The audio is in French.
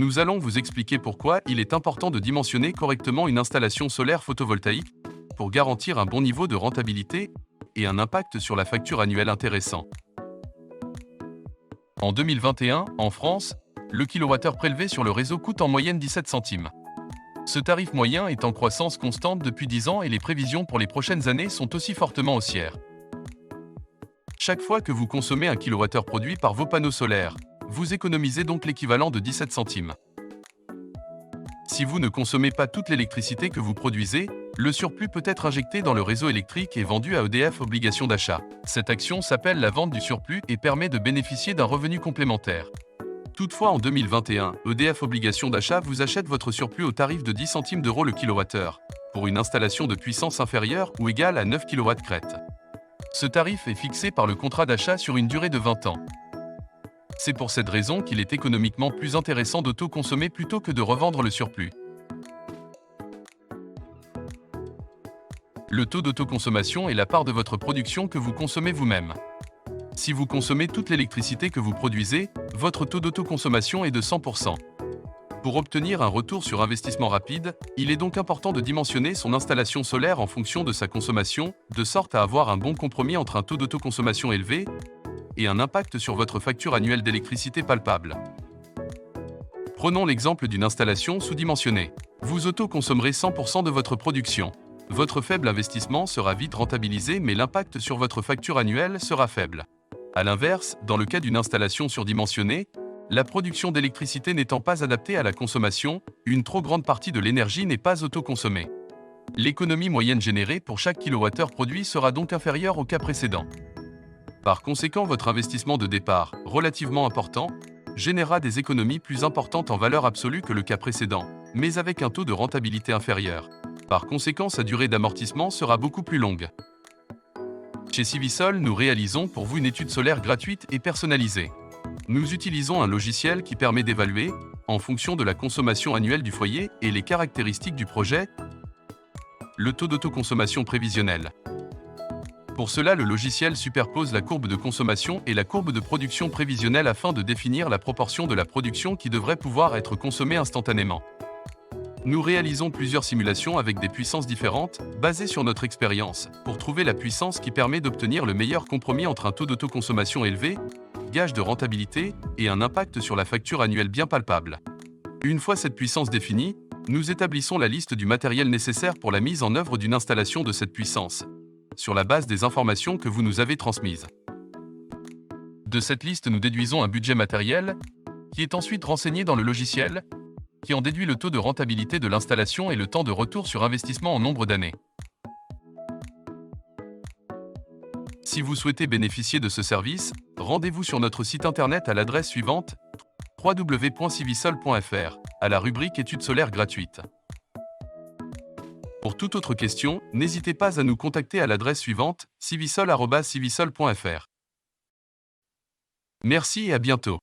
Nous allons vous expliquer pourquoi il est important de dimensionner correctement une installation solaire photovoltaïque pour garantir un bon niveau de rentabilité et un impact sur la facture annuelle intéressant. En 2021, en France, le kilowattheure prélevé sur le réseau coûte en moyenne 17 centimes. Ce tarif moyen est en croissance constante depuis 10 ans et les prévisions pour les prochaines années sont aussi fortement haussières. Chaque fois que vous consommez un kilowattheure produit par vos panneaux solaires, vous économisez donc l'équivalent de 17 centimes. Si vous ne consommez pas toute l'électricité que vous produisez, le surplus peut être injecté dans le réseau électrique et vendu à EDF obligation d'achat. Cette action s'appelle la vente du surplus et permet de bénéficier d'un revenu complémentaire. Toutefois, en 2021, EDF obligation d'achat vous achète votre surplus au tarif de 10 centimes d'euros le kilowattheure, pour une installation de puissance inférieure ou égale à 9 kW crête. Ce tarif est fixé par le contrat d'achat sur une durée de 20 ans. C'est pour cette raison qu'il est économiquement plus intéressant d'auto-consommer plutôt que de revendre le surplus. Le taux d'autoconsommation est la part de votre production que vous consommez vous-même. Si vous consommez toute l'électricité que vous produisez, votre taux d'autoconsommation est de 100%. Pour obtenir un retour sur investissement rapide, il est donc important de dimensionner son installation solaire en fonction de sa consommation, de sorte à avoir un bon compromis entre un taux d'autoconsommation élevé et un impact sur votre facture annuelle d'électricité palpable. Prenons l'exemple d'une installation sous-dimensionnée. Vous autoconsommerez 100% de votre production. Votre faible investissement sera vite rentabilisé, mais l'impact sur votre facture annuelle sera faible. A l'inverse, dans le cas d'une installation surdimensionnée, la production d'électricité n'étant pas adaptée à la consommation, une trop grande partie de l'énergie n'est pas autoconsommée. L'économie moyenne générée pour chaque kilowattheure produit sera donc inférieure au cas précédent. Par conséquent, votre investissement de départ, relativement important, générera des économies plus importantes en valeur absolue que le cas précédent, mais avec un taux de rentabilité inférieur. Par conséquent, sa durée d'amortissement sera beaucoup plus longue. Chez Civisol, nous réalisons pour vous une étude solaire gratuite et personnalisée. Nous utilisons un logiciel qui permet d'évaluer, en fonction de la consommation annuelle du foyer et les caractéristiques du projet, le taux d'autoconsommation prévisionnel. Pour cela, le logiciel superpose la courbe de consommation et la courbe de production prévisionnelle afin de définir la proportion de la production qui devrait pouvoir être consommée instantanément. Nous réalisons plusieurs simulations avec des puissances différentes, basées sur notre expérience, pour trouver la puissance qui permet d'obtenir le meilleur compromis entre un taux d'autoconsommation élevé, gage de rentabilité, et un impact sur la facture annuelle bien palpable. Une fois cette puissance définie, nous établissons la liste du matériel nécessaire pour la mise en œuvre d'une installation de cette puissance, sur la base des informations que vous nous avez transmises. De cette liste, nous déduisons un budget matériel, qui est ensuite renseigné dans le logiciel, qui en déduit le taux de rentabilité de l'installation et le temps de retour sur investissement en nombre d'années. Si vous souhaitez bénéficier de ce service, rendez-vous sur notre site internet à l'adresse suivante www.civisol.fr, à la rubrique Études solaires gratuites. Pour toute autre question, n'hésitez pas à nous contacter à l'adresse suivante civisol@civisol.fr. Merci et à bientôt.